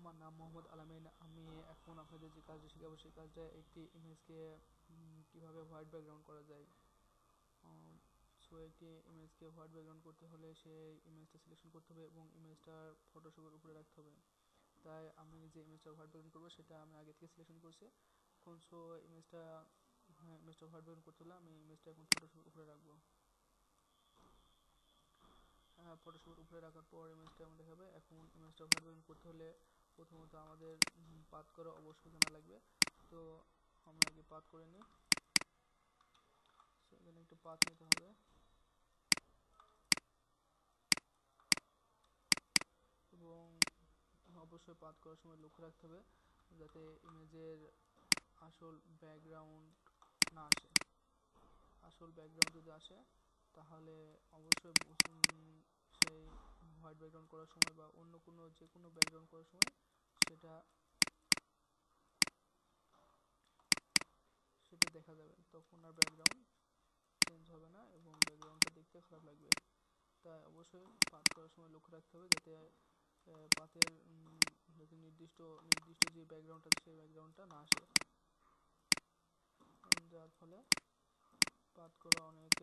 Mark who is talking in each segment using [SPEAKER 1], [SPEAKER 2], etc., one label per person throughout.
[SPEAKER 1] আমার নাম মোহাম্মদ আলামিন। আমি এখন আপনাদের যে কাজটা শেখাবো সেই কাজটা একটি ইমেজকে কীভাবে হোয়াইট ব্যাকগ্রাউন্ড করা যায়। সো একটি ইমেজকে হোয়াইট ব্যাকগ্রাউন্ড করতে হলে সেই ইমেজটা সিলেকশন করতে হবে এবং ইমেজটা ফটোশপের উপরে রাখতে হবে। তাই আমি যে ইমেজটা হোয়াইট ব্যাকগ্রাউন্ড করবো সেটা আমি আগে থেকে সিলেকশন করছি। এখন সো ইমেজটা হোয়াইট ব্যাকগ্রাউন্ড করতে হলে আমি ইমেজটা এখন ফটোশপের উপরে রাখবো। ফটোশপের উপরে রাখার পর ইমেজটা এমন দেখাবে। এখন ইমেজটা হোয়াইট ব্যাকগ্রাউন্ড করতে হলে প্রথমত আমাদের পাথ করা অবশ্যই জানা লাগবে। তো আমরা আগে পাথ করে নিই। এখানে একটু পাথ নিতে হবে এবং অবশ্যই পাথ করার সময় লক্ষ্য রাখতে হবে যাতে ইমেজের আসল ব্যাকগ্রাউন্ড না আসে। আসল ব্যাকগ্রাউন্ড যদি আসে তাহলে অবশ্যই সেই হোয়াইট ব্যাকগ্রাউন্ড করার সময় বা অন্য যে কোনো ব্যাকগ্রাউন্ড করার সময় সেটা দেখা যাবে, তখন আর ব্যাকগ্রাউন্ড চেঞ্জ হবে না এবং ব্যাকগ্রাউন্ডটা দেখতে খারাপ লাগবে। তাই অবশ্যই পাথ করার সময় লক্ষ্য রাখতে হবে যাতে পাথের যাতে নির্দিষ্ট যে ব্যাকগ্রাউন্ডটা সেই ব্যাকগ্রাউন্ডটা না আসে, যার ফলে পাথ করা অনেক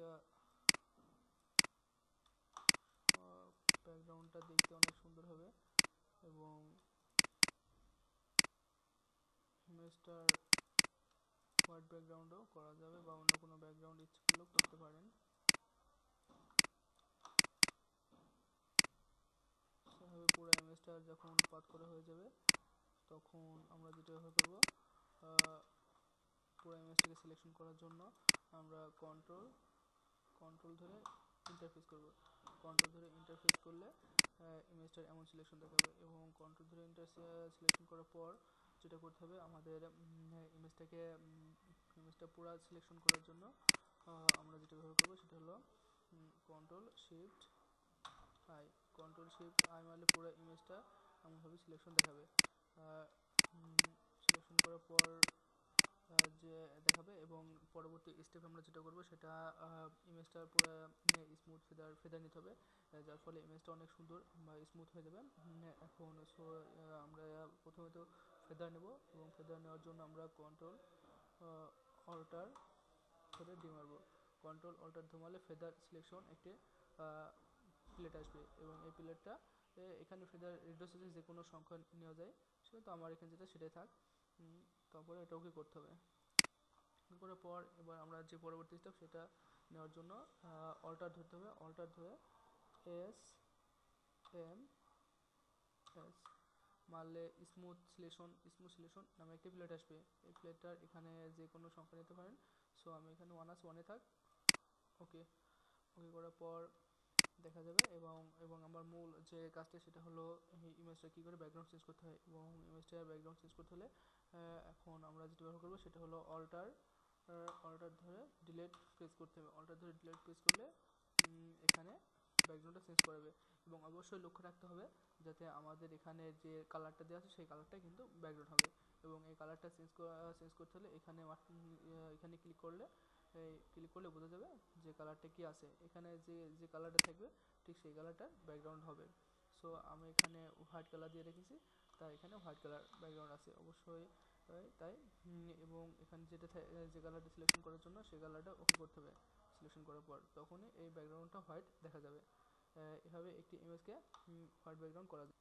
[SPEAKER 1] ব্যাকগ্রাউন্ডটা দেখতে অনেক সুন্দর হবে এবং ইমেজটার হোয়াইট ব্যাকগ্রাউন্ডও করা যাবে বা অন্য কোনো ব্যাকগ্রাউন্ড ইচ্ছে করলেও করতে পারেন। সেভাবে পুরো ইমেজটা যখন পাথ করা হয়ে যাবে তখন আমরা যেটা ব্যবহার করব, পুরো ইমেজটাকে সিলেকশন করার জন্য আমরা কন্ট্রোল ধরে ইন্টারফেস করব। কন্ট্রোল ধরে ইন্টারফেস করলে ইমেজটার এমন সিলেকশন দেখাবে এবং কন্ট্রোল ধরে সিলেকশন করার পর যেটা করতে হবে আমাদের ইমেজটা পুরো সিলেকশন করার জন্য আমরা যেটা ব্যবহার করব সেটা হলো control shift I. Control shift I মারলে পুরো ইমেজটা এমনভাবে সিলেকশন দেখাবে। সিলেকশন করার পর যে দেখাবে এবং পরবর্তী স্টেপ আমরা যেটা করব সেটা ইমেজটার পুরো স্মুথ ফেদার নিতে হবে, যার ফলে ইমেজটা অনেক সুন্দর বা স্মুথ হয়ে যাবে। এখন সো আমরা প্রথমে তো ফেদার নেব এবং ফেদার নেওয়ার জন্য আমরা কন্ট্রোল অল্টার ধরে ডি মারব। কন্ট্রোল অল্টার ধমালে ফেদার সিলেকশন একটি প্লেট আসবে এবং এই প্লেটটা এখানে ফেদার রেডিউস যে কোনো সংখ্যা নেওয়া যায়, সেটা তো আমার এখানে যেটা সেটাই থাক। তারপরে এটা ওকে করতে হবে। করার পর এবার আমরা যে পরবর্তী স্টেপ সেটা নেওয়ার জন্য অল্টার ধরতে হবে। অল্টার ধরে এস এম এস মারলে স্মুথ সিলেকশন নামে একটি প্লেট আসবে। এই প্লেটটার এখানে যে কোনো সংখ্যা নিতে পারেন। সো আমি এখানে 1 থাক। ওকে করার পর দেখা যাবে এবং আমার মূল যে কাজটা সেটা হলো ইমেজটা কী করে ব্যাকগ্রাউন্ড চেঞ্জ করতে হয় এবং ইমেজটার ব্যাকগ্রাউন্ড চেঞ্জ করতে হলে এখন আমরা যেটা ব্যবহার করবো সেটা হলো অল্টার ধরে ডিলেট প্রেস করতে হবে। অল্টার ধরে ডিলেট প্রেস করলে এখানে ব্যাকগ্রাউন্ডটা চেঞ্জ করাবে এবং অবশ্যই লক্ষ্য রাখতে হবে যাতে আমাদের এখানে যে কালারটা দেওয়া আছে সেই কালারটা কিন্তু ব্যাকগ্রাউন্ড হবে এবং এই কালারটা চেঞ্জ করতে হলে এখানে ক্লিক করলে বোঝা যাবে যে কালারটা কি আছে। এখানে যে কালারটা থাকবে ঠিক সেই কালারটার ব্যাকগ্রাউন্ড হবে। সো আমি এখানে হোয়াইট কালার দিয়ে রেখেছি, তাই এখানে হোয়াইট কালার ব্যাকগ্রাউন্ড আছে অবশ্যই। তাই এবং এখানে যে কালারটা সিলেকশন করার জন্য সেই কালারটা ওকে করতে হবে। সিলেকশন করার পর তখনই এই ব্যাকগ্রাউন্ডটা হোয়াইট দেখা যাবে। এভাবে একটি ইমেজকে হোয়াইট ব্যাকগ্রাউন্ড করা যায়।